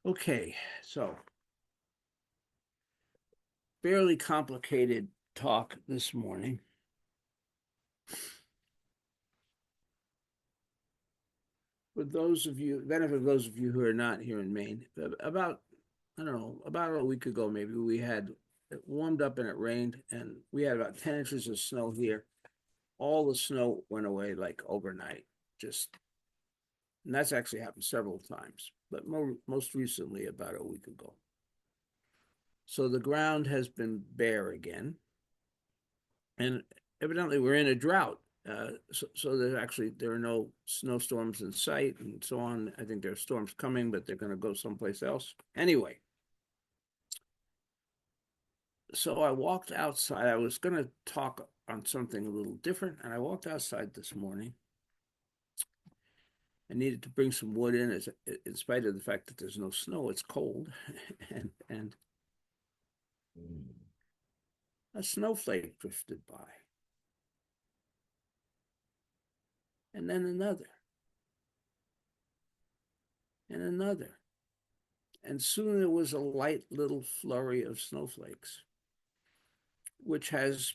Okay, so fairly complicated talk this morning. For those of you, benefit of those of you who are not here in Maine, about, I don't know, about a week ago, maybe we had it warmed up and it rained, and we had about 10 inches of snow here. All the snow went away like overnight. Just, and that's actually happened several times, but most recently about a week ago. So the ground has been bare again, and evidently we're in a drought. So there are no snowstorms in sight and so on. I think there are storms coming, but they're going to go someplace else anyway. So I walked outside. I was going to talk on something a little different, and I walked outside this morning. I needed to bring some wood in spite of the fact that there's no snow. It's cold, and a snowflake drifted by, and then another, and another. And soon there was a light little flurry of snowflakes, which has,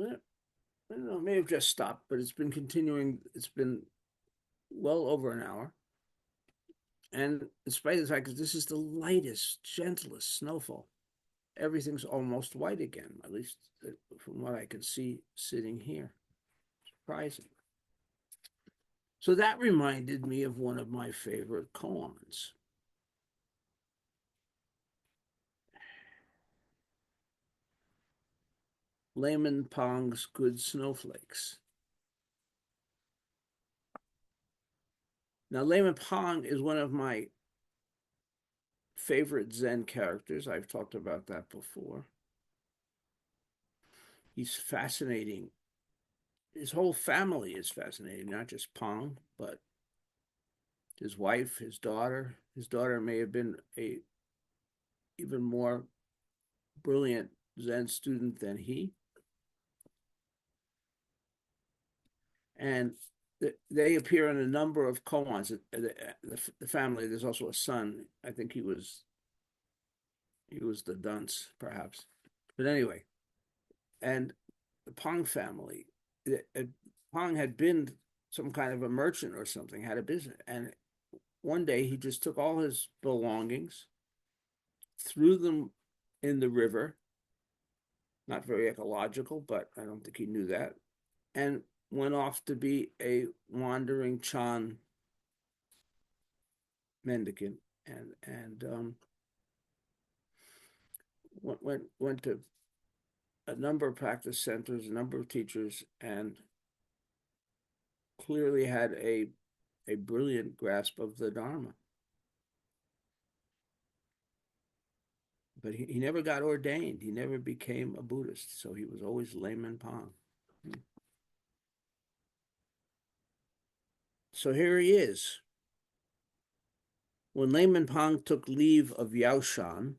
I don't know, may have just stopped, but it's been continuing. It's been well over an hour. And in spite of the fact that this is the lightest, gentlest snowfall, everything's almost white again, at least from what I can see sitting here. Surprising. So that reminded me of one of my favorite koans. Layman Pong's Good Snowflakes. Now, Layman Pong is one of my favorite Zen characters. I've talked about that before. He's fascinating. His whole family is fascinating, not just Pong, but his wife, his daughter. His daughter may have been a even more brilliant Zen student than he. And they appear in a number of koans. The family, there's also a son. I think he was the dunce, perhaps. But anyway, and the Pong family, Pong had been some kind of a merchant or something, had a business. And one day he just took all his belongings, threw them in the river. Not very ecological, but I don't think he knew that. And went off to be a wandering Chan mendicant, and went to a number of practice centers, a number of teachers, and clearly had a brilliant grasp of the Dharma. But he never got ordained. He never became a Buddhist. So he was always layman Pong. So here he is. When layman Pong took leave of Yaoshan,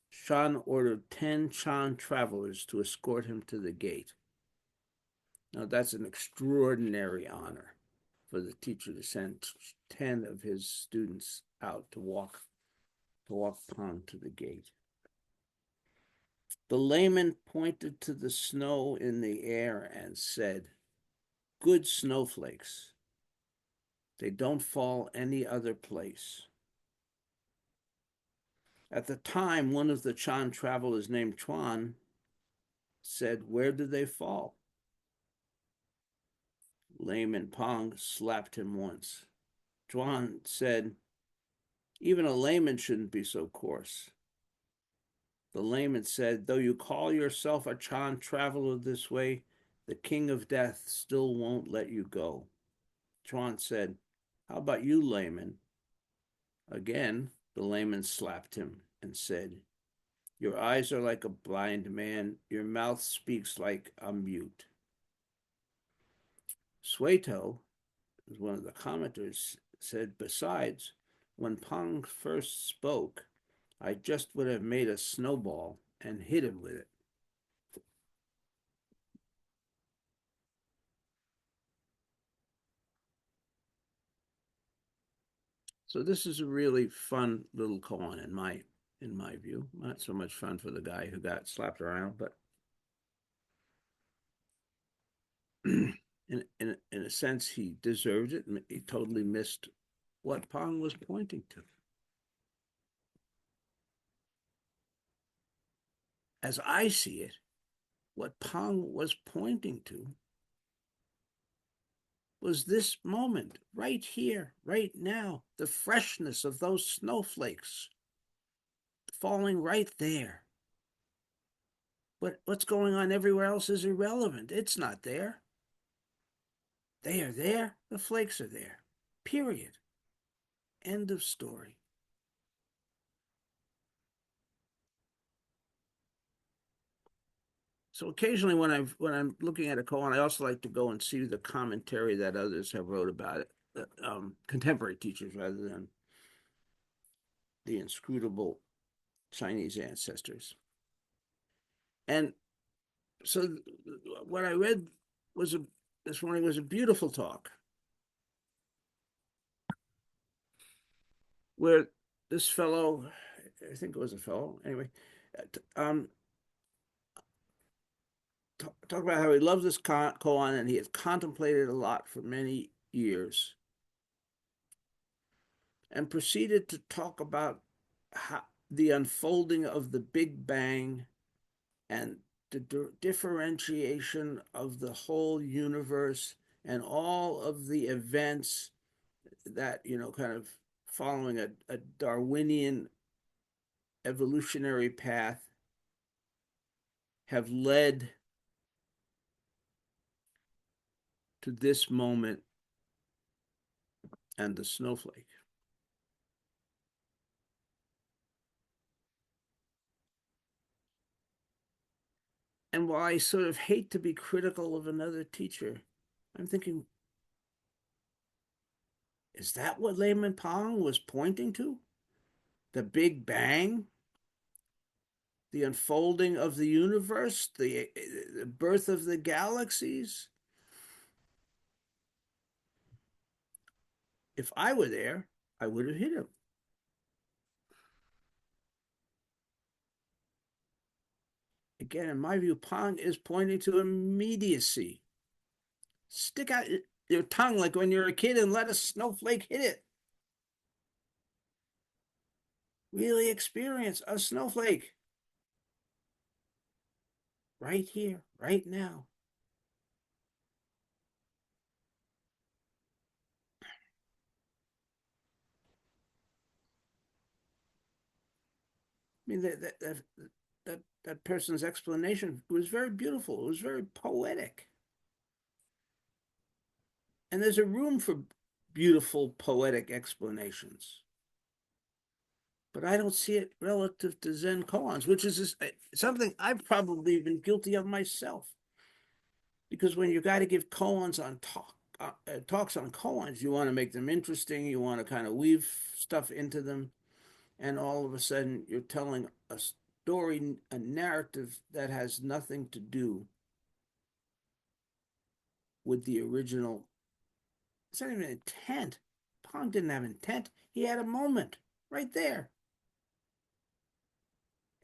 Shan ordered 10 Chan travelers to escort him to the gate. Now, that's an extraordinary honor for the teacher to send 10 of his students out to walk Pong to the gate. The layman pointed to the snow in the air and said, "Good snowflakes. They don't fall any other place." At the time, one of the Chan travelers named Chuan said, "Where did they fall?" Layman Pong slapped him once. Chuan said, "Even a layman shouldn't be so coarse." The layman said, "Though you call yourself a Chan traveler this way, the king of death still won't let you go." Chuan said, "How about you, layman?" Again, the layman slapped him and said, "Your eyes are like a blind man. Your mouth speaks like a mute." Sueto, one of the commenters, said, "Besides, when Pong first spoke, I just would have made a snowball and hit him with it." So this is a really fun little koan in my view. Not so much fun for the guy who got slapped around, but in a sense he deserved it. He totally missed what Pong was pointing to. As I see it, what Pong was pointing to was this moment, right here, right now, the freshness of those snowflakes falling right there. What's going on everywhere else is irrelevant. It's not there. They are there. The flakes are there. Period. End of story. So occasionally when I'm looking at a koan, I also like to go and see the commentary that others have wrote about it, contemporary teachers rather than the inscrutable Chinese ancestors. And so what I read was a this morning was a beautiful talk where this fellow, I think it was a fellow, anyway, um, talk about how he loves this koan and he has contemplated a lot for many years, and proceeded to talk about how, the unfolding of the Big Bang and the differentiation of the whole universe and all of the events that, kind of following a Darwinian evolutionary path have led to this moment and the snowflake. And while I sort of hate to be critical of another teacher, I'm thinking, is that what Layman Pong was pointing to? The Big Bang? The unfolding of the universe? The birth of the galaxies? If I were there, I would have hit him. Again, in my view, Pong is pointing to immediacy. Stick out your tongue like when you're a kid and let a snowflake hit it. Really experience a snowflake right here, right now. I mean, that person's explanation was very beautiful. It was very poetic. And there's a room for beautiful, poetic explanations. But I don't see it relative to Zen koans, which is something I've probably been guilty of myself. Because when you got to give koans on talks on koans, you want to make them interesting. You want to kind of weave stuff into them, and all of a sudden you're telling a story, a narrative that has nothing to do with the original. It's not even intent. Pong didn't have intent. He had a moment right there.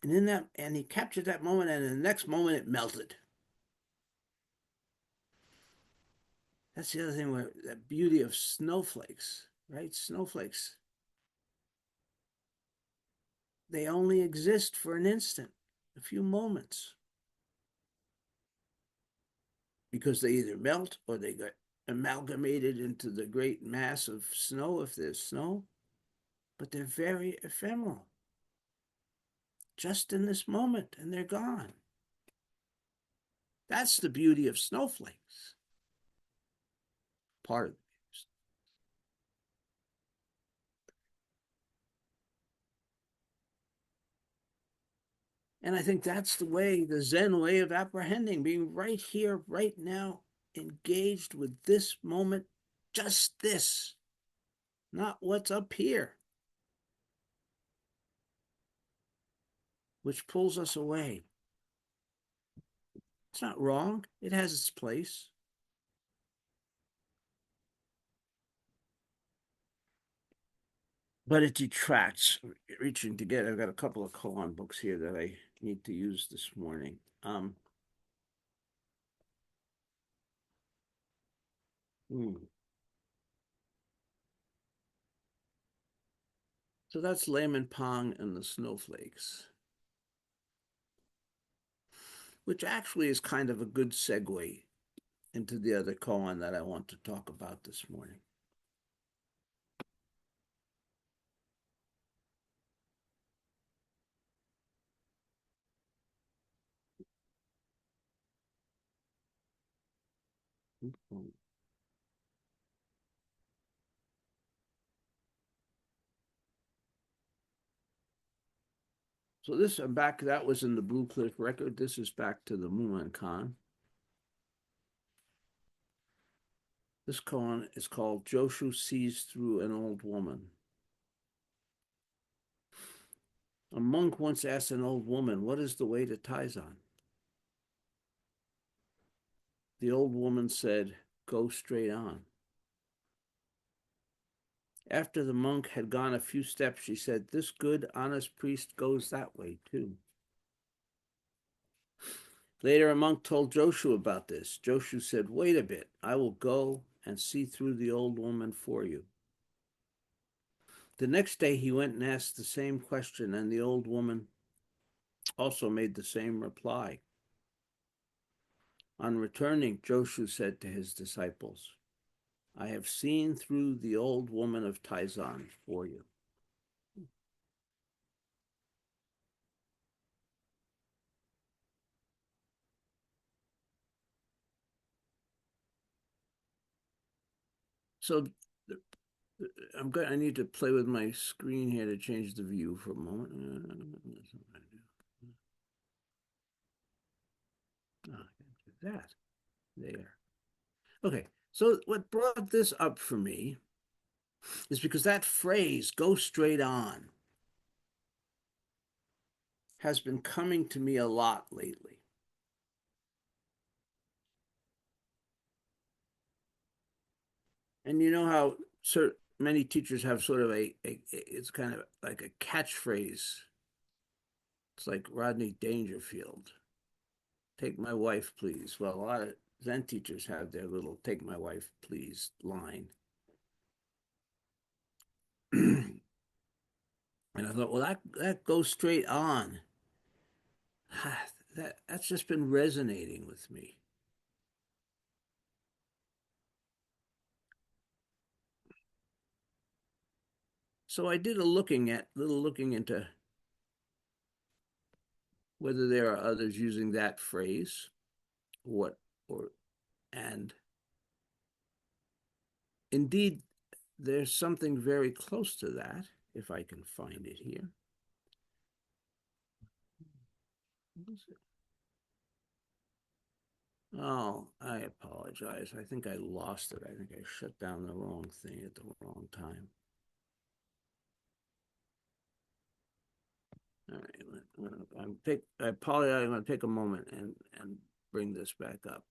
And in that, and he captured that moment, and in the next moment it melted. That's the other thing where the beauty of snowflakes, right? Snowflakes, they only exist for an instant, a few moments, because they either melt or they get amalgamated into the great mass of snow if there's snow, but they're very ephemeral, just in this moment, and they're gone. That's the beauty of snowflakes. Part of it. And I think that's the way, the Zen way of apprehending, being right here, right now, engaged with this moment, just this, not what's up here, which pulls us away. It's not wrong, it has its place. but it detracts. Reaching to get, I've got a couple of koan books here that I need to use this morning. Hmm. So that's Layman Pong and the Snowflakes, which actually is kind of a good segue into the other koan that I want to talk about this morning. So this back that was in the Blue Cliff record. This is back to the Mulan Khan. This koan is called Joshu Sees Through an Old Woman. A monk once asked an old woman, "What is the way to Taizan?" The old woman said, "Go straight on." After the monk had gone a few steps, she said, "This good, honest priest goes that way too." Later, a monk told Joshu about this. Joshu said, "Wait a bit, I will go and see through the old woman for you." The next day, he went and asked the same question, and the old woman also made the same reply. On returning, Joshu said to his disciples, "I have seen through the old woman of Taizan for you." So I need to play with my screen here to change the view for a moment. That there. Okay. So what brought this up for me is because that phrase, "go straight on," has been coming to me a lot lately. And you know how many teachers have sort of it's kind of like a catchphrase. It's like Rodney Dangerfield, "Take my wife, please." Well, a lot of Zen teachers have their little "take my wife, please" line. And I thought, well, that goes straight on. That's just been resonating with me. So I did a little looking into whether there are others using that phrase, what or and indeed there's something very close to that, if I can find it here. What is it? Oh, I apologize. I think I lost it. I think I shut down the wrong thing at the wrong time. All right, I apologize. I'm going to take a moment and bring this back up.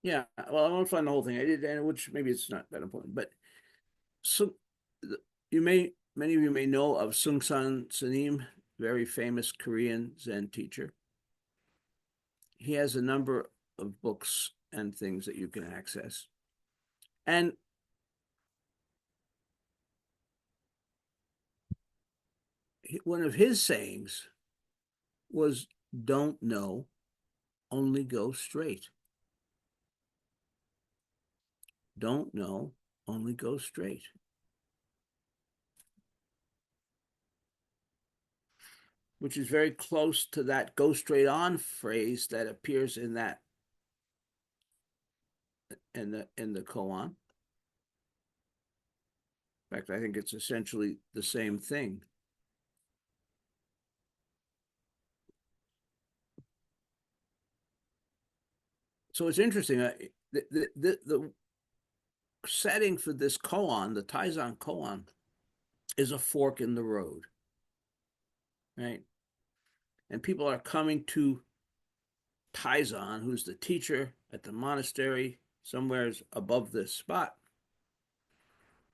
Yeah, well, I won't find the whole thing. I did, and which maybe it's not that important, but so you may many of you may know of Sung San Sanim, very famous Korean Zen teacher. He has a number of books and things that you can access. And one of his sayings was, "Don't know, only go straight." Don't know, only go straight. Which is very close to that "go straight on" phrase that appears in that in the koan. In fact, I think it's essentially the same thing. So it's interesting. The setting for this koan, the Taizan koan, is a fork in the road, right? And people are coming to Taizan, who's the teacher at the monastery somewhere above this spot.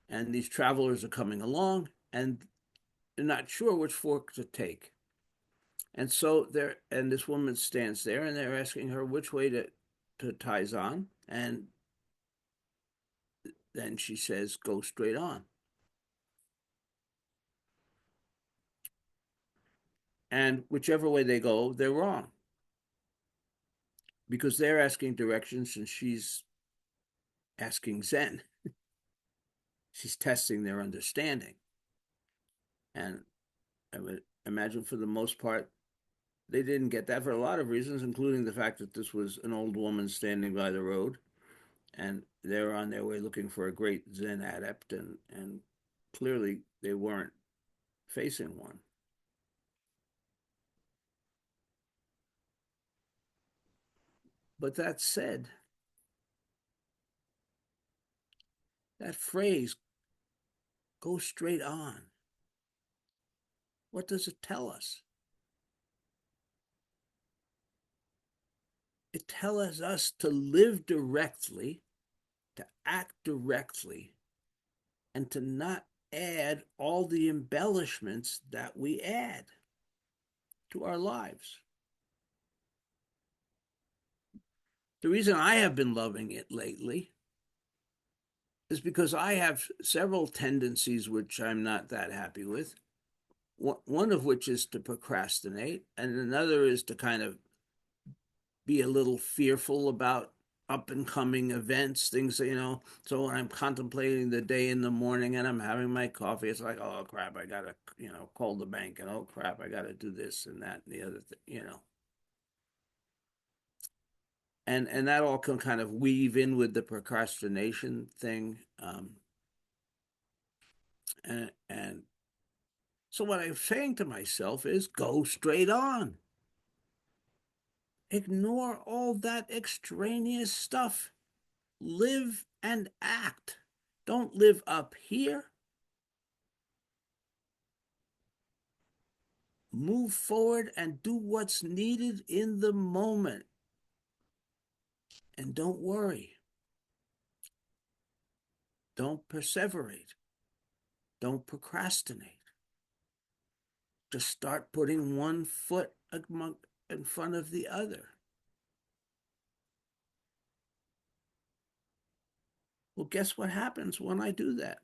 And these travelers are coming along and they're not sure which fork to take. And so and this woman stands there and they're asking her which way to Taizan. And then she says, go straight on. And whichever way they go, they're wrong because they're asking directions and she's asking Zen. She's testing their understanding. And I would imagine for the most part, they didn't get that for a lot of reasons, including the fact that this was an old woman standing by the road and they're on their way looking for a great Zen adept, and clearly they weren't facing one. But that said, that phrase, go straight on, what does it tell us? It tells us to live directly, to act directly, and to not add all the embellishments that we add to our lives. The reason I have been loving it lately is because I have several tendencies which I'm not that happy with. One of which is to procrastinate, and another is to kind of be a little fearful about up and coming events, things that, So when I'm contemplating the day in the morning and I'm having my coffee, it's like, oh crap, I gotta, call the bank, and oh crap, I gotta do this and that and the other thing. And that all can kind of weave in with the procrastination thing. And so what I'm saying to myself is go straight on. Ignore all that extraneous stuff. Live and act. Don't live up here. Move forward and do what's needed in the moment. And don't worry. Don't perseverate. Don't procrastinate. Just start putting one foot in front of the other. Well, guess what happens when I do that?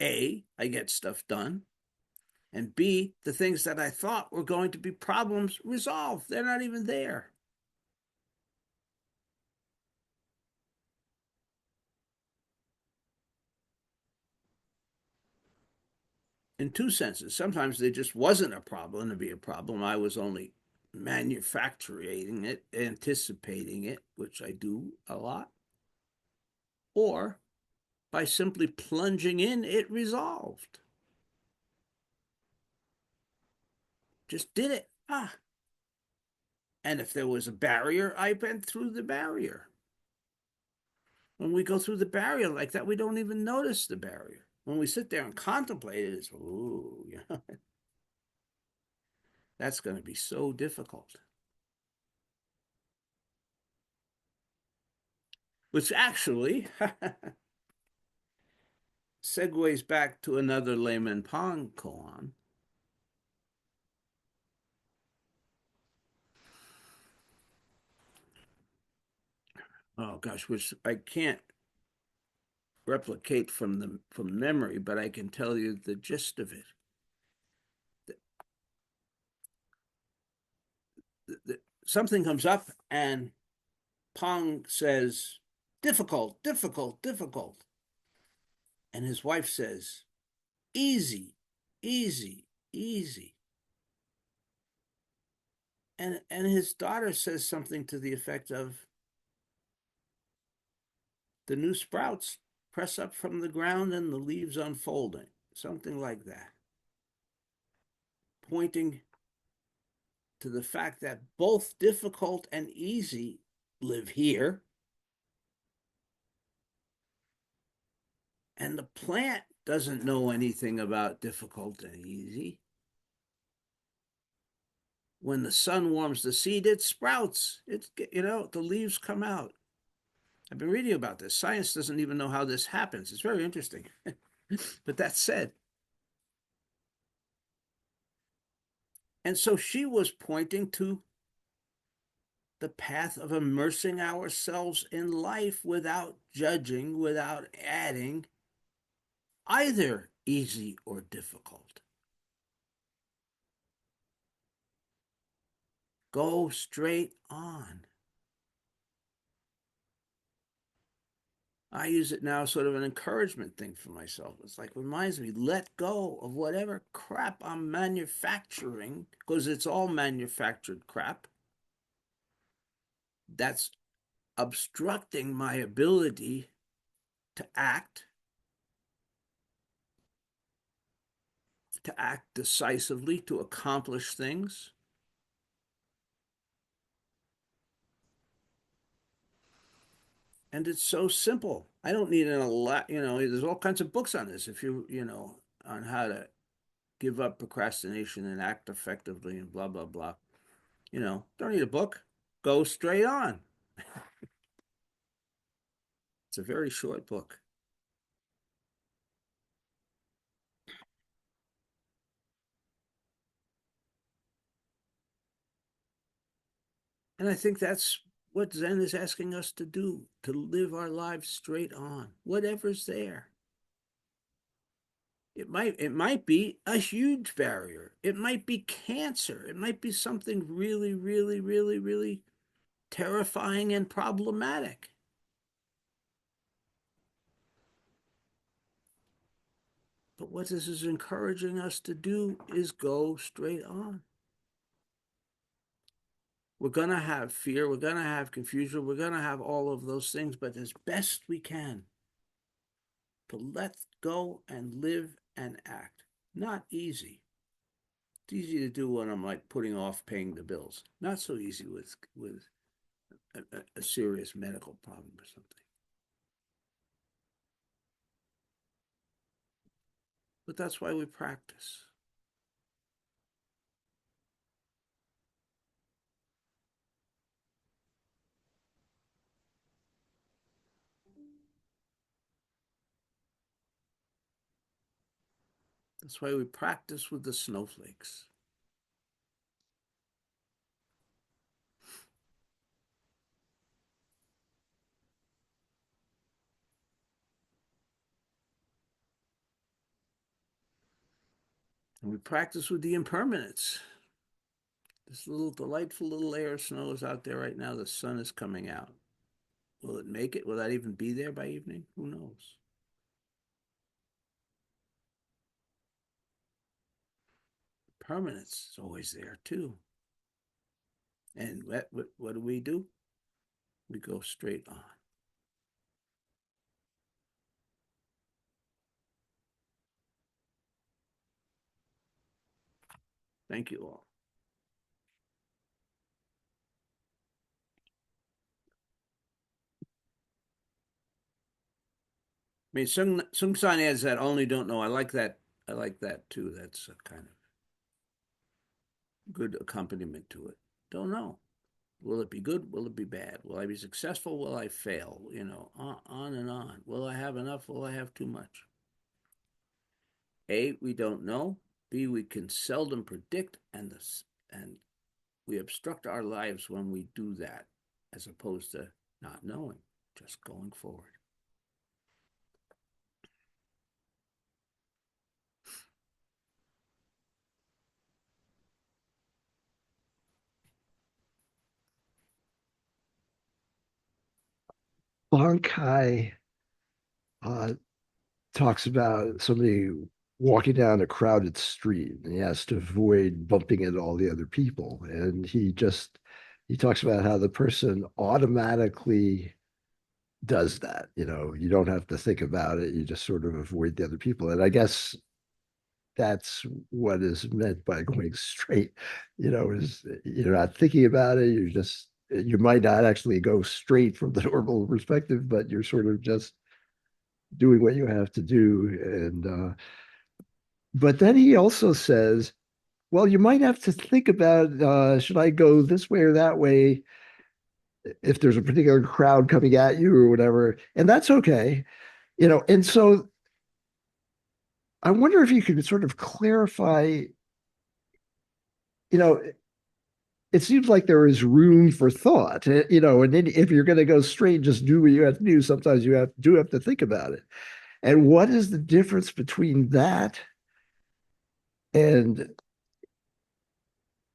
A, I get stuff done. And B, the things that I thought were going to be problems resolved. They're not even there. In two senses. Sometimes there just wasn't a problem to be a problem. I was only manufacturing it, anticipating it, which I do a lot. Or by simply plunging in, it resolved. Just did it. And if there was a barrier, I went through the barrier. When we go through the barrier like that, we don't even notice the barrier. When we sit there and contemplate it, it's, ooh, yeah, that's going to be so difficult. Which actually segues back to another layman Pong koan. Oh gosh, which I can't replicate from memory, but I can tell you the gist of it. Something comes up and Pong says, difficult, difficult, difficult. And his wife says, easy, easy, easy. And his daughter says something to the effect of, the new sprouts press up from the ground and the leaves unfolding, something like that, pointing to the fact that both difficult and easy live here. And the plant doesn't know anything about difficult and easy. When the sun warms the seed, it sprouts. The leaves come out. I've been reading about this. Science doesn't even know how this happens. It's very interesting. But that said, and so she was pointing to the path of immersing ourselves in life without judging, without adding either easy or difficult. Go straight on. I use it now sort of an encouragement thing for myself. It's like reminds me, let go of whatever crap I'm manufacturing, because it's all manufactured crap. That's obstructing my ability to act decisively, to accomplish things. And it's so simple. I don't need a lot, there's all kinds of books on this. If on how to give up procrastination and act effectively and blah, blah, blah. Don't need a book. Go straight on. It's a very short book. And I think that's what Zen is asking us to do, to live our lives straight on, whatever's there. It might be a huge barrier. It might be cancer. It might be something really, really, really, really terrifying and problematic. But what this is encouraging us to do is go straight on. We're going to have fear. We're going to have confusion. We're going to have all of those things, but as best we can, to let go and live and act. Not easy. It's easy to do when I'm like putting off paying the bills. Not so easy with a serious medical problem or something. But that's why we practice. That's why we practice with the snowflakes. And we practice with the impermanence. This little delightful little layer of snow is out there right now. The sun is coming out. Will it make it? Will that even be there by evening? Who knows? Permanence is always there too. And what do? We go straight on. Thank you all. I mean, Sung San adds that only don't know. I like that. I like that too. That's a kind of good accompaniment to it. Don't know. Will it be good? Will it be bad? Will I be successful? Will I fail? On and on. Will I have enough? Will I have too much? A, we don't know. B, we can seldom predict, and we obstruct our lives when we do that, as opposed to not knowing, just going forward. Bankai uh, talks about somebody walking down a crowded street and he has to avoid bumping into all the other people. And he talks about how the person automatically does that. You don't have to think about it. You just sort of avoid the other people. And I guess that's what is meant by going straight, is you're not thinking about it. You might not actually go straight from the normal perspective, but you're sort of just doing what you have to do. But then he also says, well, you might have to think about should I go this way or that way if there's a particular crowd coming at you or whatever. And that's okay. And so I wonder if you could sort of clarify, you know, it seems like there is room for thought, and then if you're going to go straight, just do what you have to do. Sometimes do have to think about it. And what is the difference between that and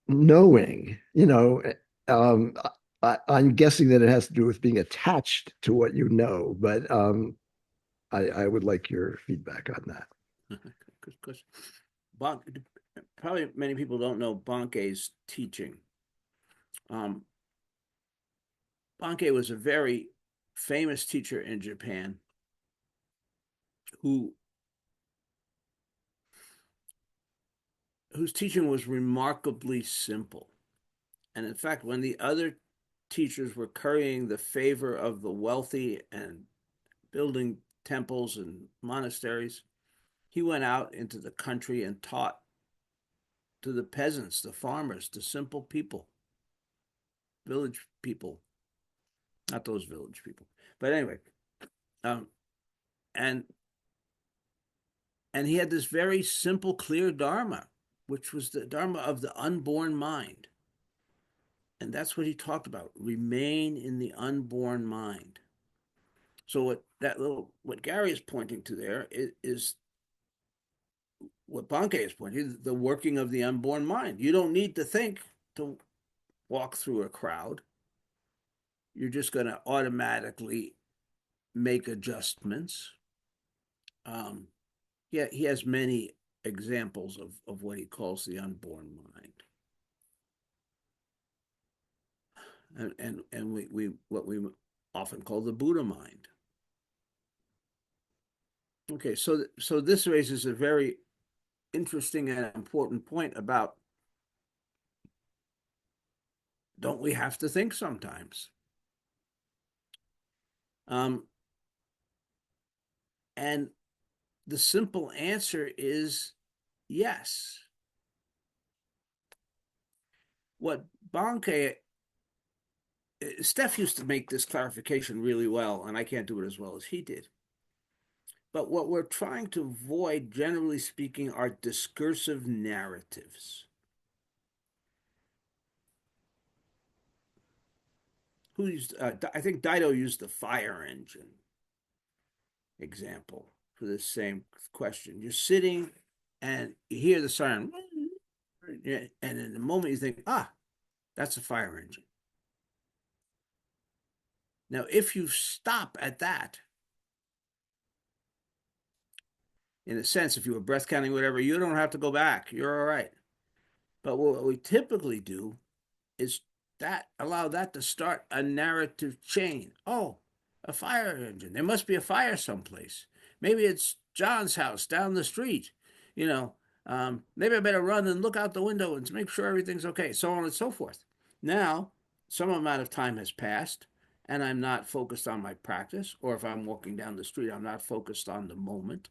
knowing? Um, I'm guessing that it has to do with being attached to what you know, but I would like your feedback on that. Good question. Bon, probably many people don't know Banke's teaching. Um, Banke was a very famous teacher in Japan who whose teaching was remarkably simple. And in fact, when the other teachers were currying the favor of the wealthy and building temples and monasteries, he went out into the country and taught to the peasants, the farmers, the simple people, village people, not those village people. But anyway, um, and and he had this very simple, clear dharma, which was the dharma of the unborn mind. And that's what he talked about. Remain in the unborn mind. So what Gary is pointing to there is what Banke is pointing to, the working of the unborn mind. You don't need to think to walk through a crowd. You're just going to automatically make adjustments. Um, yeah, he has many examples of what he calls the unborn mind. And we what we often call the Buddha mind. Okay, so this raises a very interesting and important point about don't we have to think sometimes? Um, and the simple answer is yes. What Banke Steph used to make this clarification really well, and I can't do it as well as he did. But what we're trying to avoid, generally speaking, are discursive narratives. Who used? I think Dido used the fire engine example for the same question. You're sitting and you hear the siren, and in the moment you think, ah, that's a fire engine. Now, if you stop at that, in a sense, if you were breath counting, whatever, you don't have to go back. You're all right. But what we typically do is that allow that to start a narrative chain. Oh, a fire engine. There must be a fire someplace. Maybe it's John's house down the street. You know, maybe I better run and look out the window and make sure everything's okay, so on and so forth. Now, some amount of time has passed, and I'm not focused on my practice, or if I'm walking down the street, I'm not focused on the moment.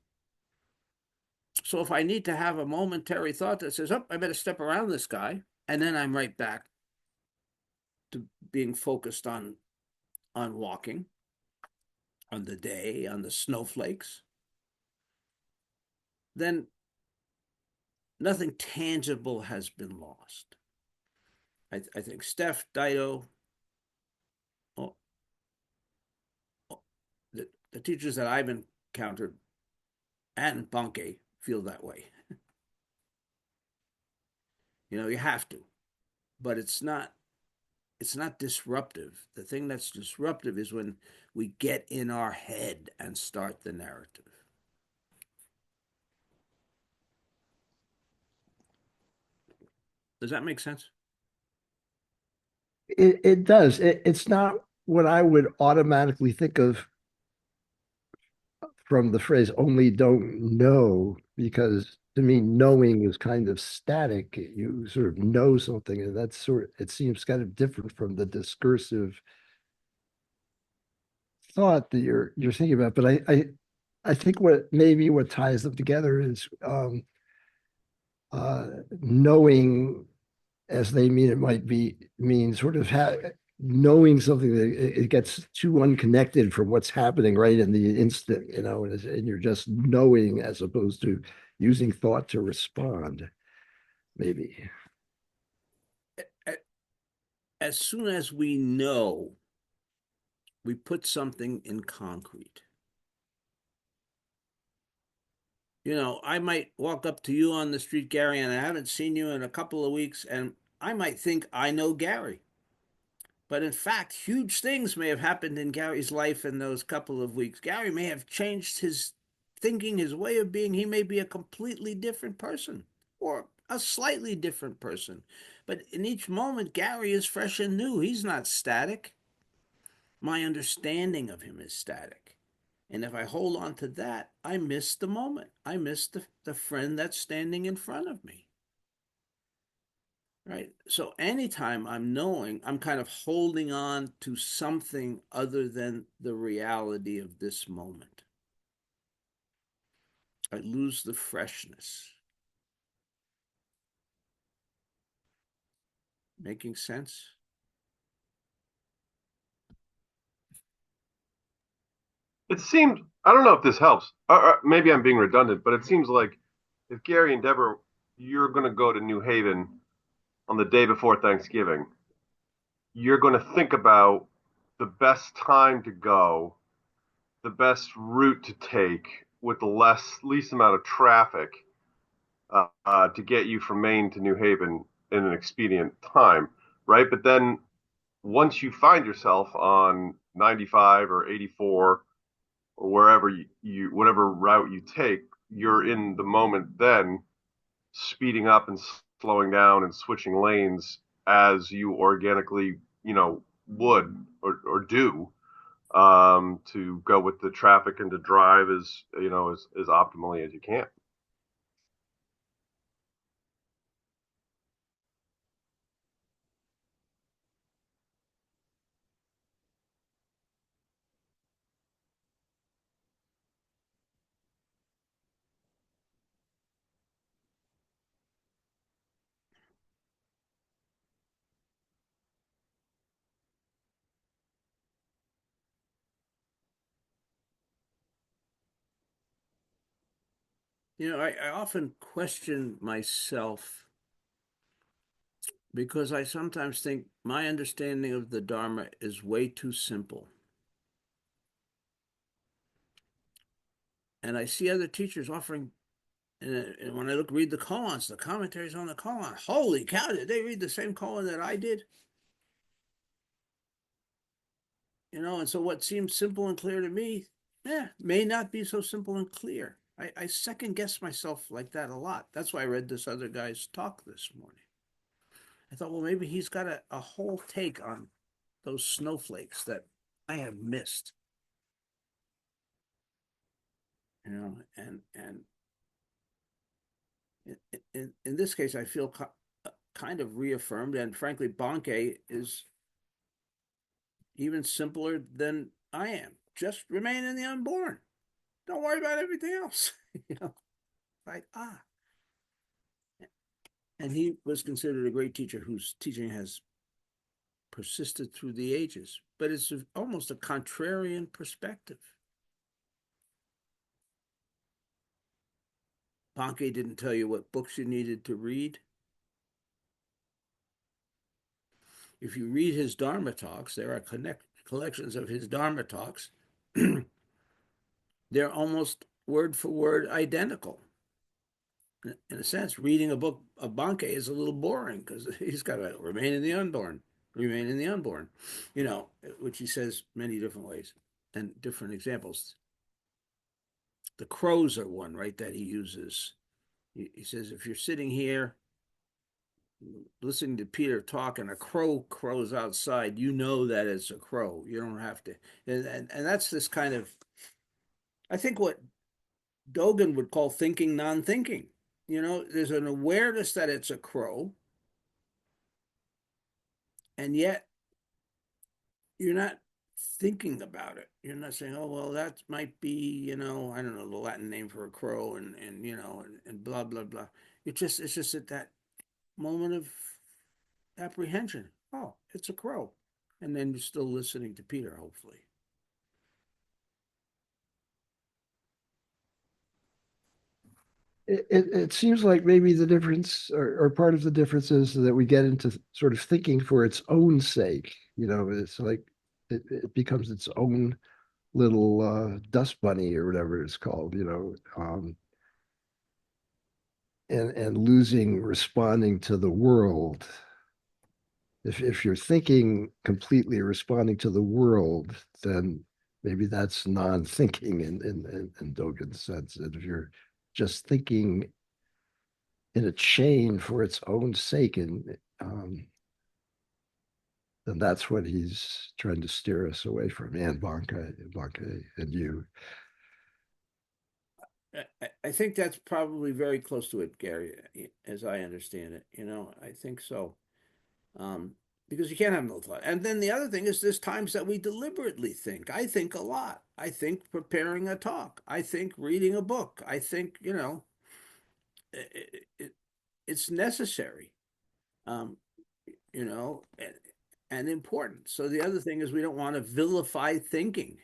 So if I need to have a momentary thought that says, oh, I better step around this guy, and then I'm right back to being focused on walking, on the day, on the snowflakes, then nothing tangible has been lost. I think Steph, Dido, oh, oh, the teachers that I've encountered and Banke feel that way. You have to, but it's not disruptive. The thing that's disruptive is when we get in our head and start the narrative. Does that make sense? It does. It's not. what I would automatically think of from the phrase only don't know, because to me, knowing is kind of static. You sort of know something, and that's it seems kind of different from the discursive thought that you're thinking about. But I think what ties them together is knowing as they mean it might be mean sort of knowing something that it gets too unconnected from what's happening right in the instant, and you're just knowing as opposed to using thought to respond, maybe. As soon as we know, we put something in concrete. I might walk up to you on the street, Gary, and I haven't seen you in a couple of weeks, and I might think I know Gary. But in fact, huge things may have happened in Gary's life in those couple of weeks. Gary may have changed his thinking, his way of being. He may be a completely different person or a slightly different person. But in each moment, Gary is fresh and new. He's not static. My understanding of him is static. And if I hold on to that, I miss the moment. I miss the friend that's standing in front of me. Right. So anytime I'm knowing, I'm kind of holding on to something other than the reality of this moment. I lose the freshness. Making sense? It seems, I don't know if this helps. Maybe I'm being redundant, but it seems like if Gary and Deborah, you're going to go to New Haven on the day before Thanksgiving, you're going to think about the best time to go, the best route to take with the least amount of traffic to get you from Maine to New Haven in an expedient time, right? But then once you find yourself on 95 or 84 or wherever whatever route you take, you're in the moment then speeding up and slowing down and switching lanes as you organically, would or do to go with the traffic and to drive as optimally as you can. I often question myself because I sometimes think my understanding of the Dharma is way too simple. And I see other teachers offering, and when I read the koans, the commentaries on the koan, holy cow, did they read the same koan that I did? And so what seems simple and clear to me, may not be so simple and clear. I second guess myself like that a lot. That's why I read this other guy's talk this morning. I thought, well, maybe he's got a whole take on those snowflakes that I have missed. And in this case, I feel kind of reaffirmed, and frankly, Banke is even simpler than I am. Just remain in the unborn. Don't worry about everything else. you know, like and he was considered a great teacher whose teaching has persisted through the ages. But it's almost a contrarian perspective. Banke didn't tell you what books you needed to read. If you read his Dharma talks, there are collections of his Dharma talks. They're almost word for word identical. In a sense, reading a book of Banke is a little boring because he's got to remain in the unborn, remain in the unborn, which he says many different ways and different examples. The crows are one, right, that he uses. He says, if you're sitting here, listening to Peter talk and a crow crows outside, you know that it's a crow. You don't have to, and that's this kind of, I think what Dogen would call thinking non-thinking. There's an awareness that it's a crow, and yet you're not thinking about it. You're not saying, "Oh, well, that might be, I don't know, the Latin name for a crow," and blah blah blah. It's just at that moment of apprehension. Oh, it's a crow, and then you're still listening to Peter, hopefully. It seems like maybe the difference, or part of the difference, is that we get into sort of thinking for its own sake. It's like it becomes its own little dust bunny or whatever it's called, and losing responding to the world. If you're thinking completely responding to the world, then maybe that's non-thinking in Dogen's sense. And if you're just thinking in a chain for its own sake, and then that's what he's trying to steer us away from, and Banke and you. I think that's probably very close to it, Gary, as I understand it. I think so. Um, because you can't have no thought. And then the other thing is there's times that we deliberately think. I think a lot. I think preparing a talk. I think reading a book. I think, it's necessary, um, and important. So the other thing is we don't want to vilify thinking.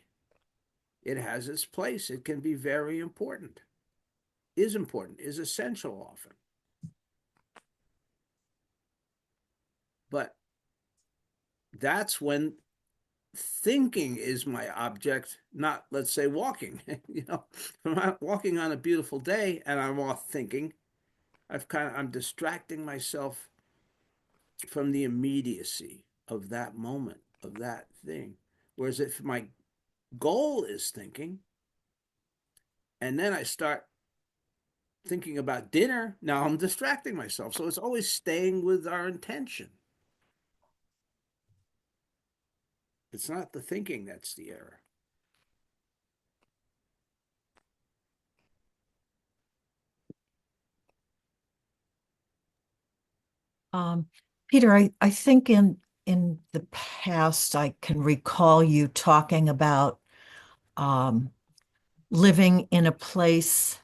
It has its place. It can be very important, is essential often. But that's when thinking is my object, not, let's say, walking. If I'm walking on a beautiful day and I'm off thinking, I'm distracting myself from the immediacy of that moment, of that thing. Whereas if my goal is thinking, and then I start thinking about dinner, now I'm distracting myself. So it's always staying with our intention. It's not the thinking that's the error. Um, Peter, I think in the past I can recall you talking about um, living in a place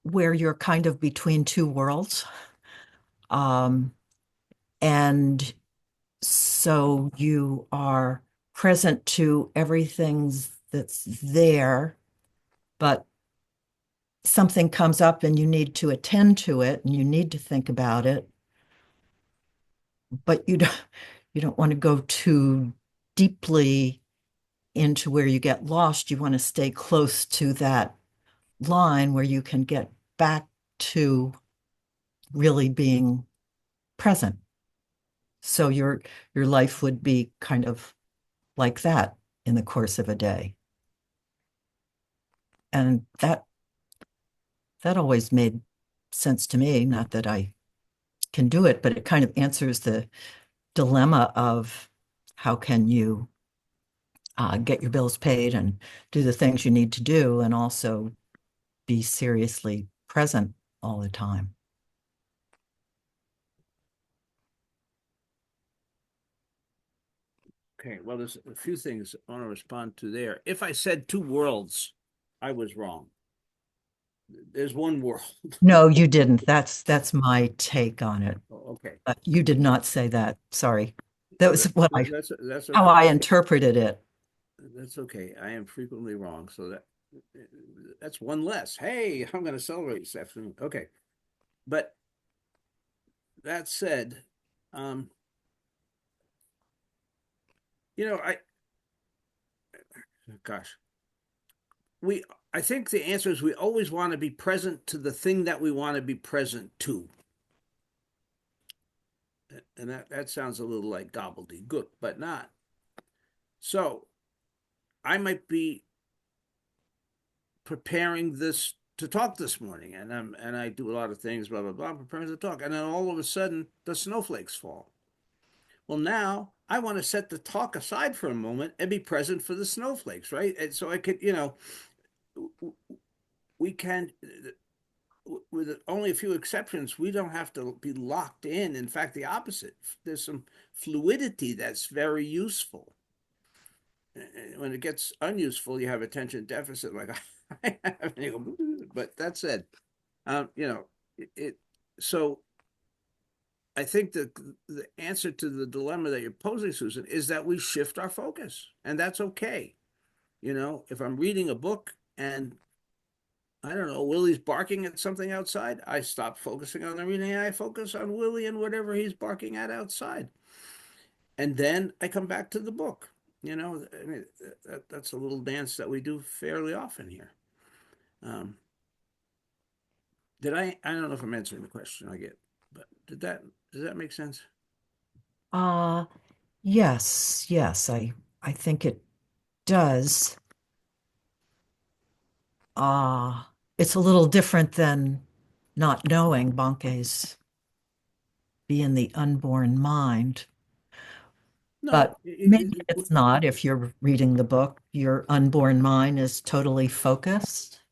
where you're kind of between two worlds. Um, and so you are present to everything that's there, but something comes up and you need to attend to it and you need to think about it, but you don't want to go too deeply into where you get lost. You want to stay close to that line where you can get back to really being present. So your life would be kind of like that in the course of a day. And that always made sense to me. Not that I can do it, but it kind of answers the dilemma of how can you get your bills paid and do the things you need to do and also be seriously present all the time. Okay, well, there's a few things I want to respond to there. If I said two worlds, I was wrong. There's one world. No, you didn't. That's my take on it. Okay. You did not say that. Sorry. That was That's how okay. I interpreted it. That's okay. I am frequently wrong, so that's one less. Hey, I'm going to celebrate this afternoon. Okay, but that said, um, I gosh, we I think the answer is we always want to be present to the thing that we want to be present to. And that sounds a little like gobbledygook, but not. So I might be preparing this to talk this morning, and I do a lot of things, blah blah blah, preparing to talk, and then all of a sudden the snowflakes fall. Well, now I want to set the talk aside for a moment and be present for the snowflakes, right? And so I could, we can, with only a few exceptions, we don't have to be locked in. In fact, the opposite. There's some fluidity that's very useful. When it gets unuseful, you have attention deficit, like I have, but that said, it. So I think that the answer to the dilemma that you're posing, Susan, is that we shift our focus, and that's okay. If I'm reading a book and I don't know, Willie's barking at something outside, I stop focusing on the reading and I focus on Willie and whatever he's barking at outside. And then I come back to the book. I mean, that's a little dance that we do fairly often here. Um, I don't know if I'm answering the question I get, but does that make sense? Uh, yes, yes, I think it does. It's a little different than not knowing Banke's be in the unborn mind, No, but maybe it's not. If you're reading the book, your unborn mind is totally focused.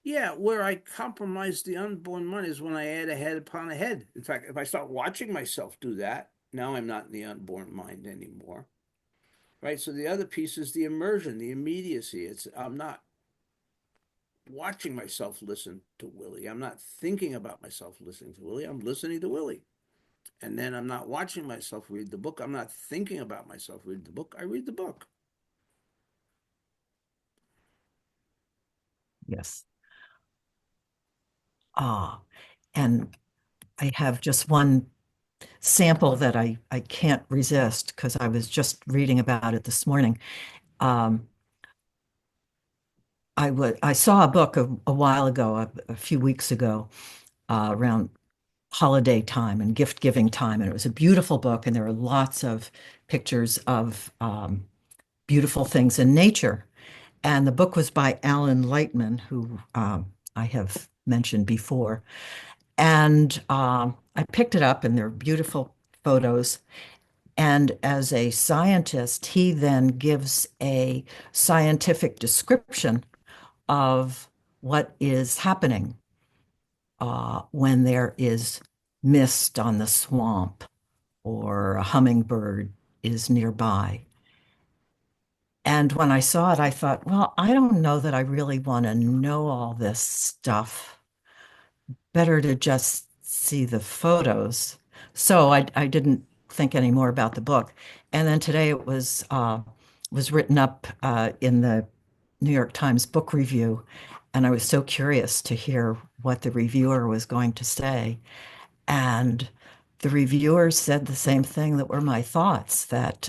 yeah, where I compromise the unborn mind is when I add a head upon a head. In fact, if I start watching myself do that, now I'm not in the unborn mind anymore. Right. So the other piece is the immersion, the immediacy. I'm not watching myself listen to Willie. I'm not thinking about myself listening to Willie. I'm listening to Willie. And then I'm not watching myself read the book. I'm not thinking about myself read the book. I read the book. Yes. Ah, and I have just one sample that I can't resist because I was just reading about it this morning. Um, I saw a book a while ago, a few weeks ago, around holiday time and gift giving time, and it was a beautiful book, and there were lots of pictures of beautiful things in nature. And the book was by Alan Lightman, who I have mentioned before. And I picked it up, and there are beautiful photos. And as a scientist, he then gives a scientific description of what is happening when there is mist on the swamp or a hummingbird is nearby. And when I saw it, I thought, well, I don't know that I really want to know all this stuff. Better to just see the photos. So I didn't think any more about the book. And then today it was written up in the New York Times book review, and I was so curious to hear what the reviewer was going to say. And the reviewer said the same thing that were my thoughts, that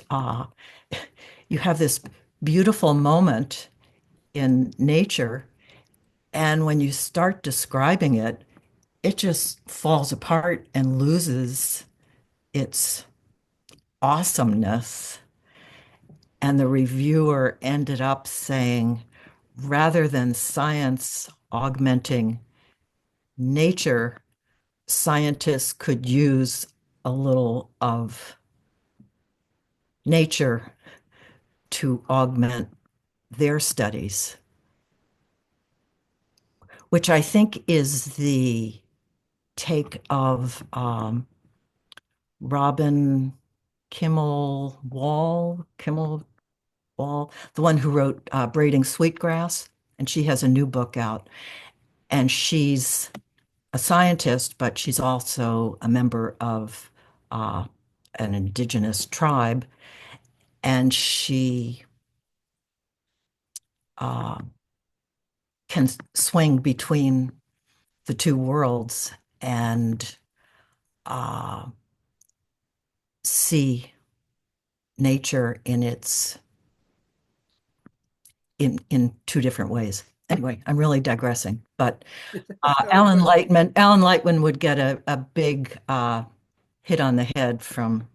you have this beautiful moment in nature, and when you start describing it, it just falls apart and loses its awesomeness. And the reviewer ended up saying, rather than science augmenting nature, scientists could use a little of nature to augment their studies, which I think is the take of Robin Kimmel Wall, the one who wrote Braiding Sweetgrass, and she has a new book out. And she's a scientist, but she's also a member of an indigenous tribe, and she uh, can swing between the two worlds and uh, see nature in two different ways. Anyway, I'm really digressing, but Alan Lightman would get a big hit on the head from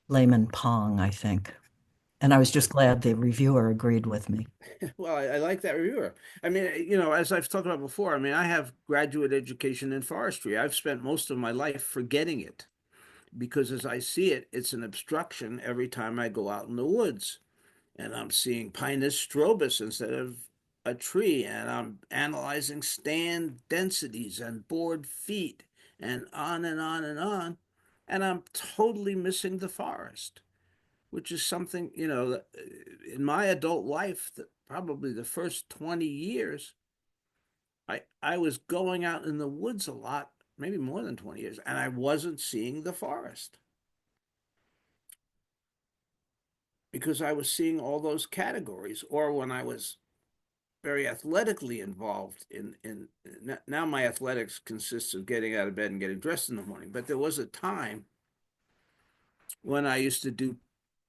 Layman Pong, I think. And I was just glad the reviewer agreed with me. Well, I like that reviewer. I mean, as I've talked about before, I mean, I have graduate education in forestry. I've spent most of my life forgetting it because as I see it, it's an obstruction every time I go out in the woods. And I'm seeing Pinus strobus instead of a tree, and I'm analyzing stand densities and board feet, and on and on and on. And I'm totally missing the forest, which is something, in my adult life, probably the first 20 years, I was going out in the woods a lot, maybe more than 20 years, and I wasn't seeing the forest because I was seeing all those categories. Or when I was very athletically involved in now my athletics consists of getting out of bed and getting dressed in the morning, but there was a time when I used to do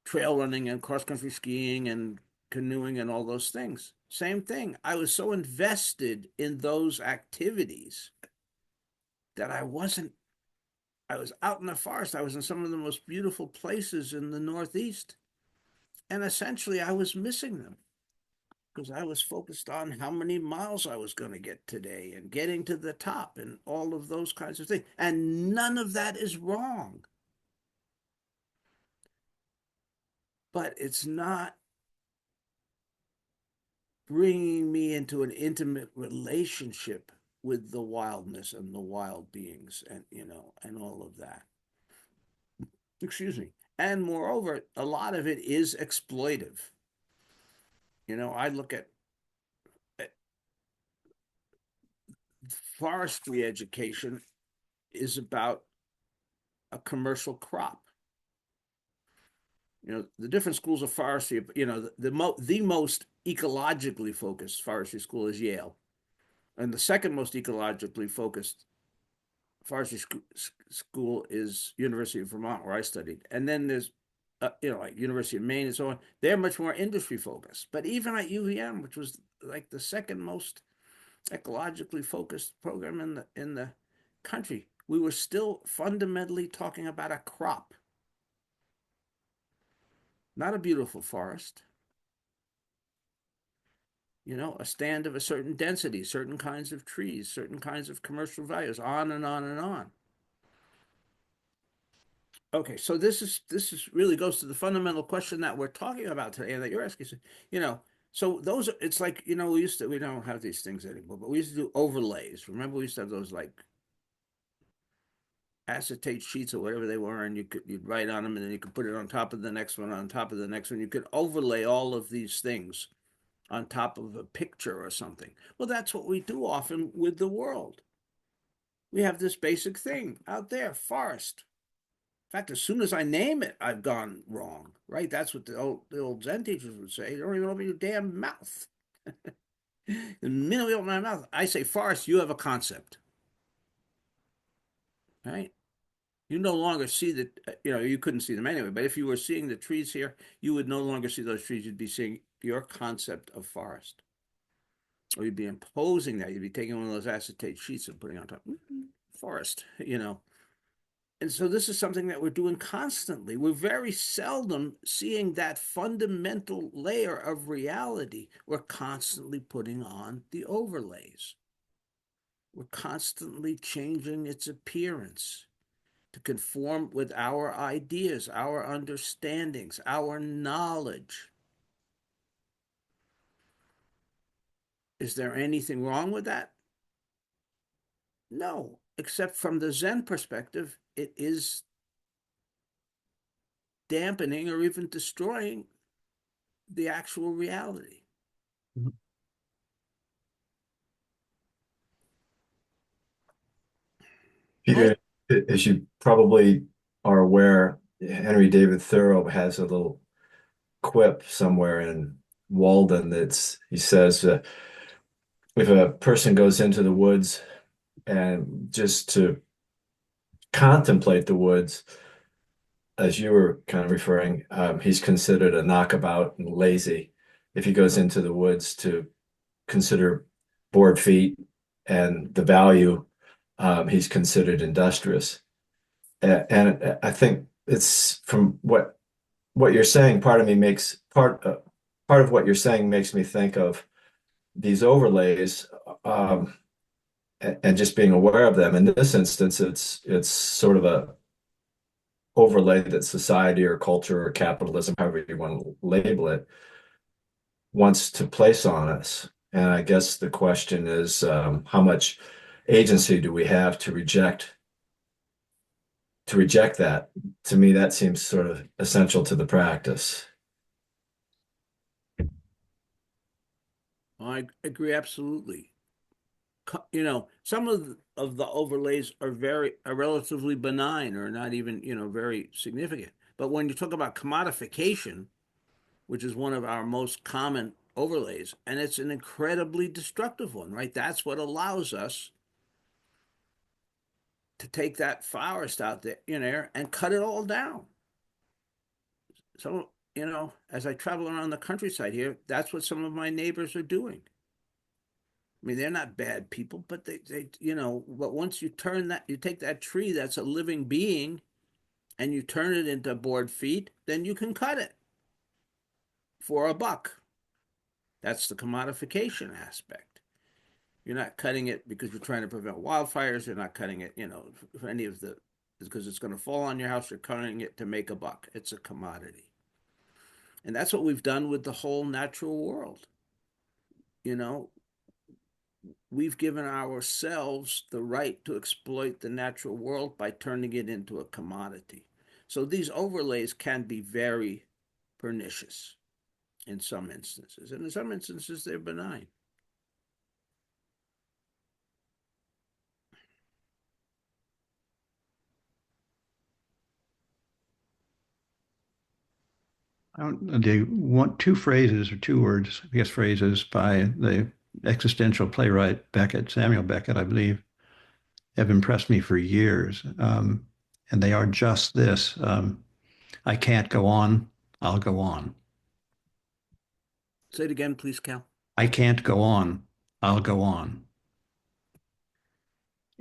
trail running and cross country skiing and canoeing and all those things. Same thing. I was so invested in those activities that I was out in the forest. I was in some of the most beautiful places in the Northeast. And essentially, I was missing them because I was focused on how many miles I was going to get today and getting to the top and all of those kinds of things. And none of that is wrong. But it's not bringing me into an intimate relationship with the wildness and the wild beings and all of that. Excuse me. And moreover, a lot of it is exploitive. I look at forestry education is about a commercial crop. The different schools of forestry, the most ecologically focused forestry school is Yale. And the second most ecologically focused forestry school is University of Vermont, where I studied. And then there's, like University of Maine and so on. They're much more industry focused. But even at UVM, which was like the second most ecologically focused program in the country, we were still fundamentally talking about a crop, not a beautiful forest. A stand of a certain density, certain kinds of trees, certain kinds of commercial values, on and on and on. Okay, so this is really goes to the fundamental question that we're talking about today and that you're asking. So those it's like, we don't have these things anymore, but we used to do overlays. Remember, we used to have those like acetate sheets or whatever they were, and you'd write on them, and then you could put it on top of the next one, on top of the next one. You could overlay all of these things on top of a picture or something. Well, that's what we do often with the world. We have this basic thing out there, forest. In fact, as soon as I name it, I've gone wrong, right? That's what the old Zen teachers would say. You don't even open your damn mouth. The minute we open my mouth, I say forest, you have a concept, right? You no longer see you couldn't see them anyway, but if you were seeing the trees here, you would no longer see those trees. You'd be seeing your concept of forest. Or you'd be imposing that. You'd be taking one of those acetate sheets and putting on top, forest, And so this is something that we're doing constantly. We're very seldom seeing that fundamental layer of reality. We're constantly putting on the overlays. We're constantly changing its appearance to conform with our ideas, our understandings, our knowledge. Is there anything wrong with that? No, except from the Zen perspective, it is dampening or even destroying the actual reality. Peter, as you probably are aware, Henry David Thoreau has a little quip somewhere in Walden he says, if a person goes into the woods and just to contemplate the woods, as you were kind of referring, he's considered a knockabout and lazy. If he goes into the woods to consider board feet and the value, he's considered industrious. And I think it's from what you're saying, part of me makes part part of what you're saying makes me think of these overlays, and just being aware of them. In this instance, it's sort of a overlay that society or culture or capitalism, however you want to label it, wants to place on us. And I guess the question is, how much agency do we have to reject that? To me, that seems sort of essential to the practice. I agree absolutely. Some of the overlays are relatively benign or not even, very significant. But when you talk about commodification, which is one of our most common overlays, and it's an incredibly destructive one, right? That's what allows us to take that forest out there, and cut it all down. So, as I travel around the countryside here, that's what some of my neighbors are doing. I mean, they're not bad people, but but once you take that tree that's a living being and you turn it into board feet, then you can cut it for $1. That's the commodification aspect. You're not cutting it because you're trying to prevent wildfires. You're not cutting it, for any of the, because it's going to fall on your house. You're cutting it to make $1. It's a commodity. And that's what we've done with the whole natural world. You know, we've given ourselves the right to exploit the natural world by turning it into a commodity. So these overlays can be very pernicious in some instances, and in some instances they're benign. I don't, they want two phrases or two words, I guess phrases by the existential playwright Beckett, Samuel Beckett, I believe, have impressed me for years. And they are just this. I can't go on, I'll go on. Say it again, please, Cal. I can't go on, I'll go on.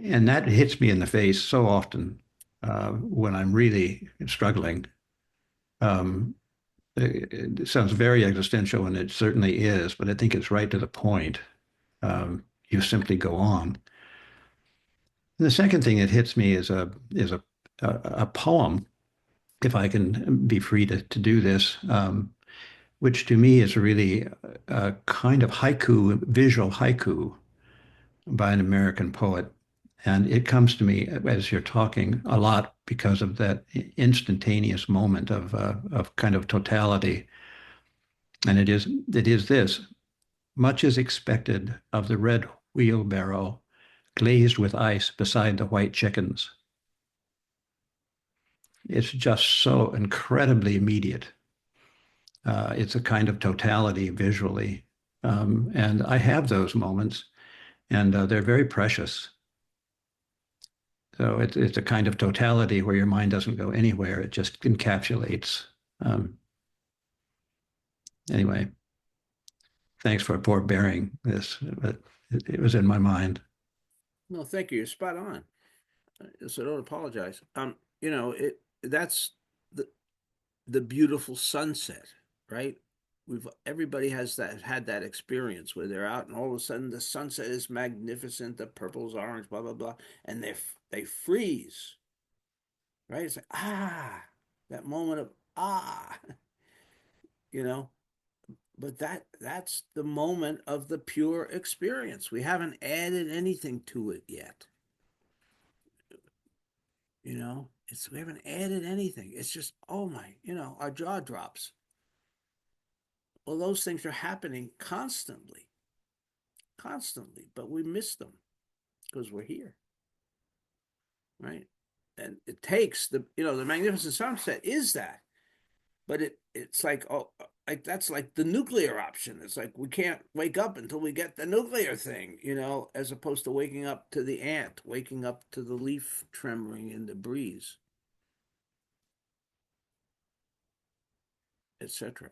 And that hits me in the face so often when I'm really struggling. Um, it sounds very existential, and it certainly is, but I think it's right to the point. You simply go on. And the second thing that hits me is a poem, if I can be free to do this, which to me is really a kind of haiku, visual haiku by an American poet. And it comes to me as you're talking a lot because of that instantaneous moment of kind of totality. And it is this: much is expected of the red wheelbarrow glazed with ice beside the white chickens. It's just so incredibly immediate. It's a kind of totality visually. And I have those moments, and they're very precious. So it's a kind of totality where your mind doesn't go anywhere. It just encapsulates. Um, anyway, thanks for forbearing this, but it was in my mind. No, thank you. You're spot on. So don't apologize. That's the beautiful sunset, right? Everybody has had that experience where they're out and all of a sudden the sunset is magnificent, the purple's orange, blah blah blah, and they freeze, right? It's like that moment of you know. But that's the moment of the pure experience. We haven't added anything to it yet. We haven't added anything. It's just, oh my, our jaw drops. Well, those things are happening constantly, but we miss them because we're here, right? And it takes the magnificent sunset is that, but it's like, like that's like the nuclear option. It's like we can't wake up until we get the nuclear thing, as opposed to waking up to the ant, waking up to the leaf trembling in the breeze, etc.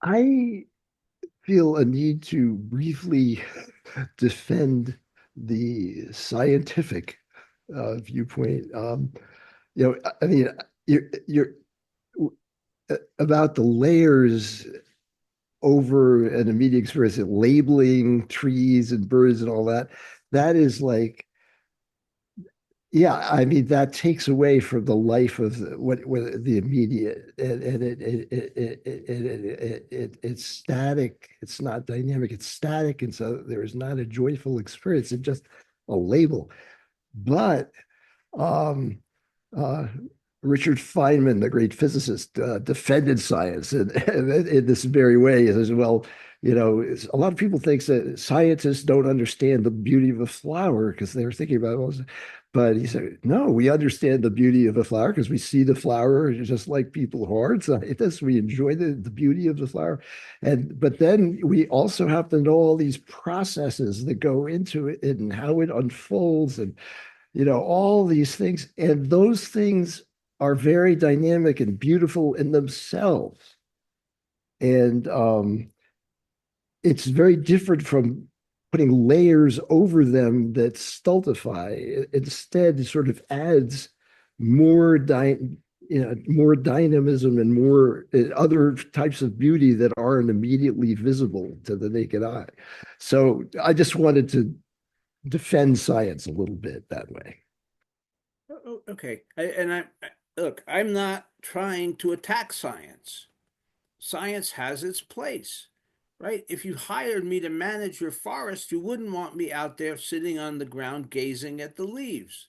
I feel a need to briefly defend the scientific viewpoint. I mean, you're about the layers over an immediate experience, labeling trees and birds and all that. That is like, yeah, I mean, that takes away from the life of what the immediate, and it's static. It's not dynamic. It's static, and so there is not a joyful experience. It's just a label. But um, uh, Richard Feynman, the great physicist, defended science in this very way. He says, well, a lot of people think that scientists don't understand the beauty of a flower because they're thinking about, well, but he said, no, we understand the beauty of a flower because we see the flower just like people who aren't scientists. We enjoy the beauty of the flower. But then we also have to know all these processes that go into it and how it unfolds and all these things. And those things are very dynamic and beautiful in themselves. And it's very different from putting layers over them that stultify. Instead, it sort of adds more more dynamism and more other types of beauty that aren't immediately visible to the naked eye. So I just wanted to defend science a little bit that way. Okay. Look, I'm not trying to attack science. Science has its place, right? If you hired me to manage your forest, you wouldn't want me out there sitting on the ground gazing at the leaves,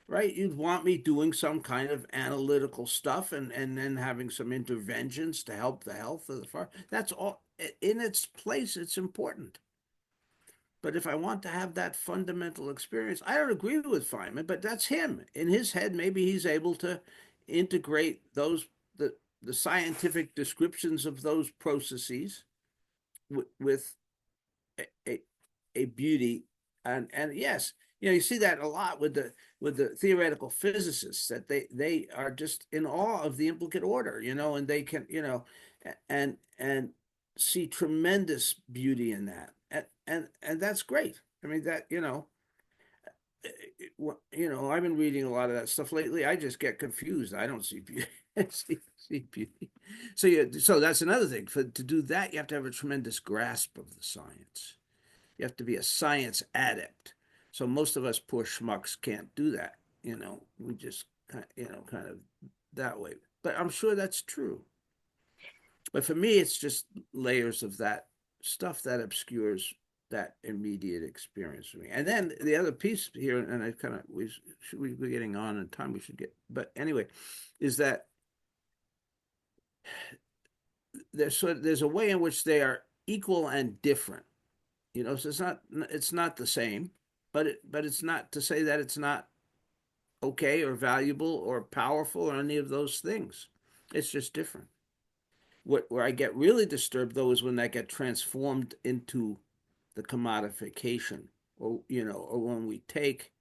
right? You'd want me doing some kind of analytical stuff and then having some interventions to help the health of the forest. That's all in its place. It's important. But if I want to have that fundamental experience, I don't agree with Feynman, but that's him. In his head, maybe he's able to integrate the scientific descriptions of those processes with a, a beauty. And yes, you see that a lot with the theoretical physicists, that they are just in awe of the implicate order, and they can, and see tremendous beauty in that. And that's great. I mean, that, I've been reading a lot of that stuff lately. I just get confused. I don't see beauty. I see beauty. So that's another thing. To do that, you have to have a tremendous grasp of the science. You have to be a science adept. So most of us poor schmucks can't do that. We just kind of that way. But I'm sure that's true. But for me, it's just layers of that stuff that obscures that immediate experience for me. And then the other piece here, and I kind of we be getting on in time. We should get, but anyway, is that there's a way in which they are equal and different. So it's not the same, but it's not to say that it's not okay or valuable or powerful or any of those things. It's just different. Where I get really disturbed though is when that get transformed into the commodification, or when we take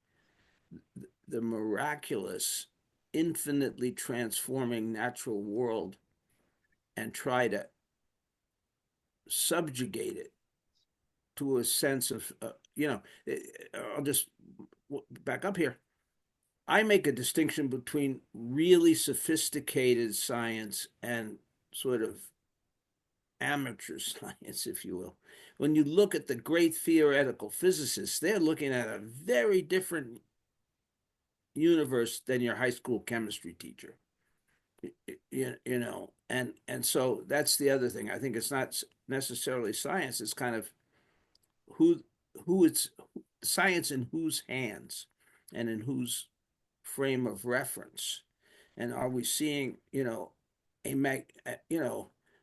the miraculous, infinitely transforming natural world and try to subjugate it to a sense of, I'll just back up here. I make a distinction between really sophisticated science and sort of amateur science, if you will. When you look at the great theoretical physicists, they're looking at a very different universe than your high school chemistry teacher. And so that's the other thing. I think it's not necessarily science. It's kind of who it's science in whose hands and in whose frame of reference. And are we seeing,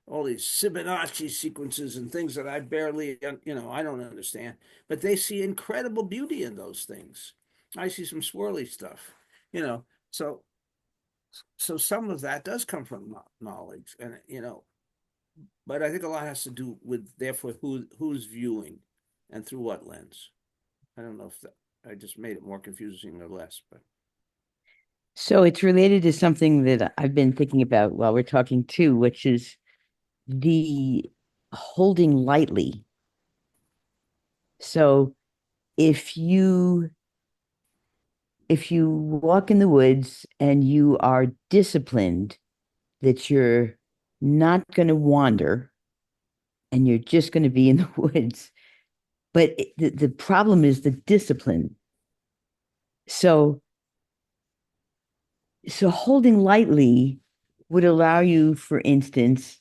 all these Fibonacci sequences and things that I barely, I don't understand, but they see incredible beauty in those things. I see some swirly stuff, so some of that does come from knowledge, and but I think a lot has to do with therefore who's viewing and through what lens. I don't know if I just made it more confusing or less, but So it's related to something that I've been thinking about while we're talking too, which is the holding lightly. So if you walk in the woods and you are disciplined, that you're not going to wander and you're just going to be in the woods. But the problem is the discipline. So holding lightly would allow you, for instance,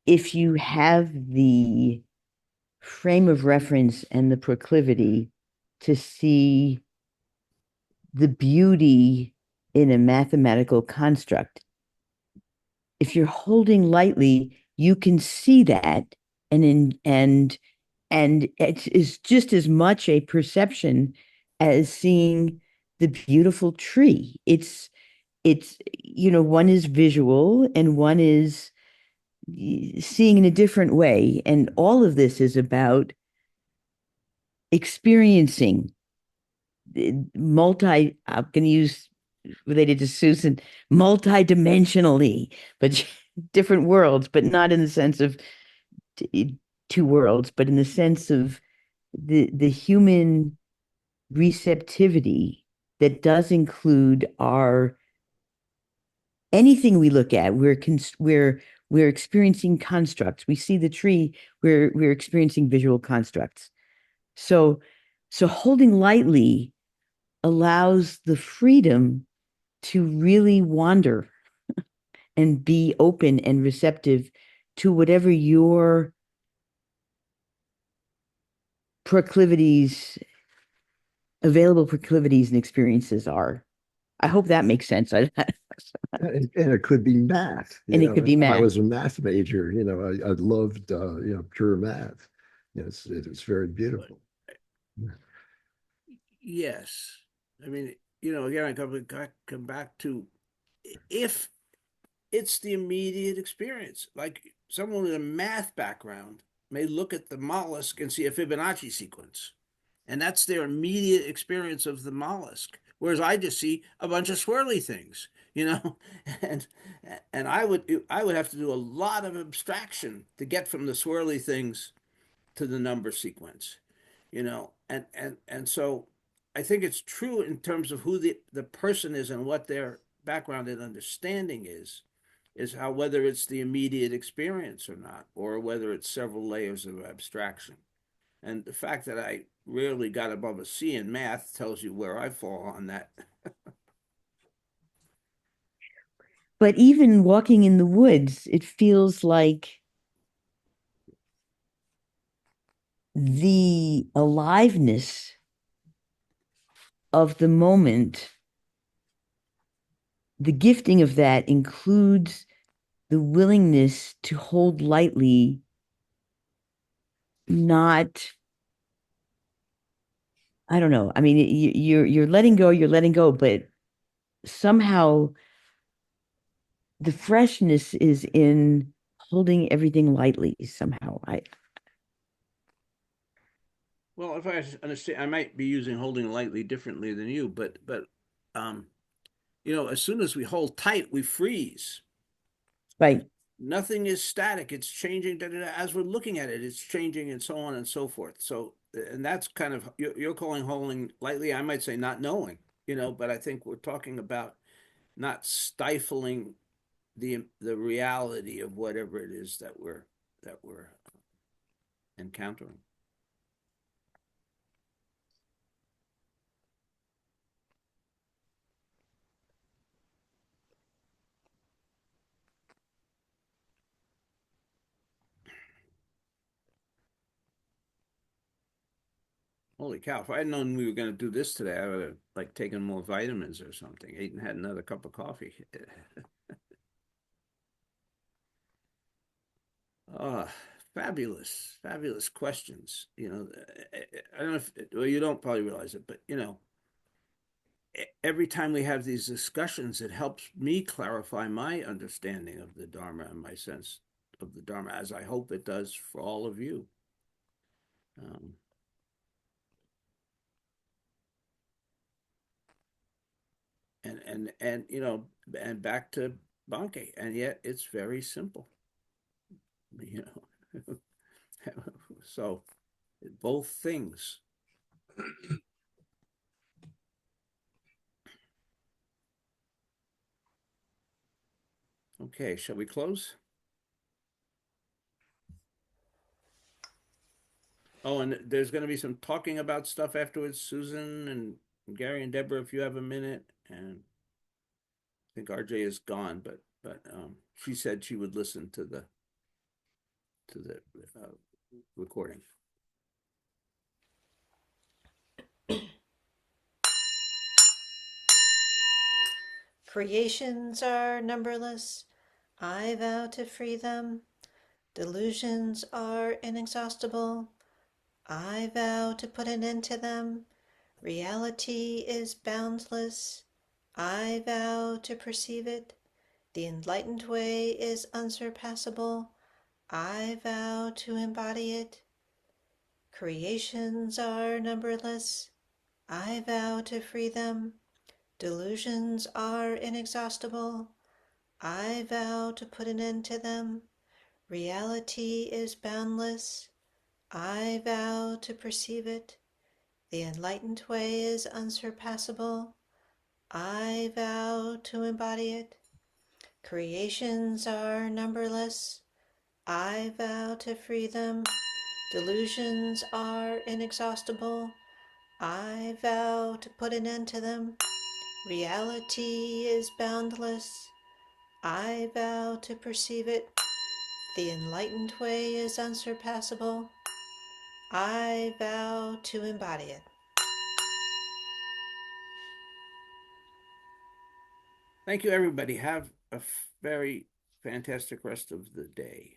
if you have the frame of reference and the proclivity to see the beauty in a mathematical construct, if you're holding lightly, you can see that, and it is just as much a perception as seeing the beautiful tree. It's one is visual and one is seeing in a different way, and all of this is about experiencing I'm going to use related to Susan, multidimensionally, but different worlds, but not in the sense of two worlds, but in the sense of the human receptivity that does include our anything we look at. We're experiencing constructs. We see the tree. We're experiencing visual constructs. So holding lightly allows the freedom to really wander and be open and receptive to whatever your available proclivities and experiences are. I hope that makes sense. And it could be math. And it could be If I math. was a math major, I loved, pure math. It's very beautiful. Yes. I mean, again, I come back to if it's the immediate experience. Like someone with a math background may look at the mollusk and see a Fibonacci sequence, and that's their immediate experience of the mollusk. Whereas I just see a bunch of swirly things, and I would have to do a lot of abstraction to get from the swirly things to the number sequence, and so I think it's true in terms of who the person is and what their background and understanding is how whether it's the immediate experience or not, or whether it's several layers of abstraction. And the fact that I rarely got above a C in math tells you where I fall on that. But even walking in the woods, it feels like the aliveness of the moment, the gifting of that includes the willingness to hold lightly, not, I don't know. I mean, you're letting go, but somehow the freshness is in holding everything lightly somehow. Well, if I understand, I might be using holding lightly differently than you, but um, as soon as we hold tight, we freeze. Right. Nothing is static. It's changing as we're looking at it. It's changing and so on and so forth. So, and that's kind of you're calling holding lightly. I might say not knowing, but I think we're talking about not stifling the reality of whatever it is that we're encountering. Holy cow! If I had known we were going to do this today, I would have taken more vitamins or something. Eaten, had another cup of coffee. Ah, fabulous, fabulous questions. I don't know if well, you don't probably realize it, but every time we have these discussions, it helps me clarify my understanding of the Dharma and my sense of the Dharma, as I hope it does for all of you. Um, and back to Banke, and yet it's very simple, you know. So both things. Okay, shall we close? Oh, and there's going to be some talking about stuff afterwards, Susan and Gary and Deborah, if you have a minute. And I think RJ is gone, but she said she would listen to the recording. Creations are numberless. I vow to free them. Delusions are inexhaustible. I vow to put an end to them. Reality is boundless. I vow to perceive it. The enlightened way is unsurpassable. I vow to embody it. Creations are numberless. I vow to free them. Delusions are inexhaustible. I vow to put an end to them. Reality is boundless. I vow to perceive it. The enlightened way is unsurpassable. I vow to embody it. Creations are numberless. I vow to free them. Delusions are inexhaustible. I vow to put an end to them. Reality is boundless. I vow to perceive it. The enlightened way is unsurpassable. I vow to embody it. Thank you, everybody. Have a very fantastic rest of the day.